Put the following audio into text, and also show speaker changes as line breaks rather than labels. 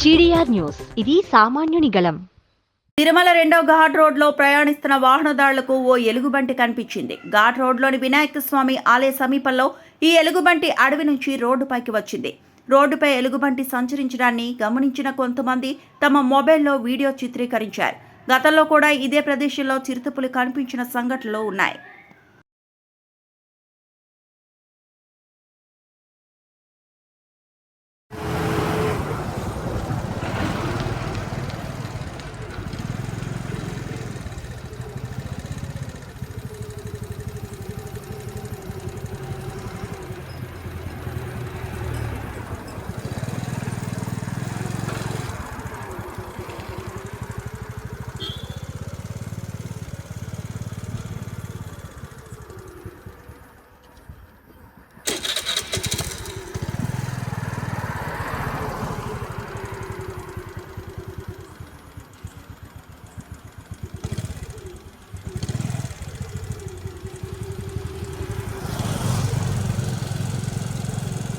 GDR news, ఇది సామాన్యుని గళం.
తిరుమల 2వ ఘాట్ రోడ్లో ప్రయాణిస్తున్న వాహనదారులకు ఓ ఎలుగుబంటి కనిపించింది. ఘాట్ రోడ్లోని వినాయక స్వామి ఆలయ సమీపంలో ఈ ఎలుగుబంటి అడవి నుంచి రోడ్డుపైకి వచ్చింది. రోడ్డుపై ఎలుగుబంటి సంచరించడాన్ని గమనించిన కొంతమంది తమ మొబైల్లో వీడియో చిత్రీకరించారు. గతంలో కూడా ఇదే ప్రదేశంలో చిరుతపులి కనిపించిన సంఘటనలు ఉన్నాయి.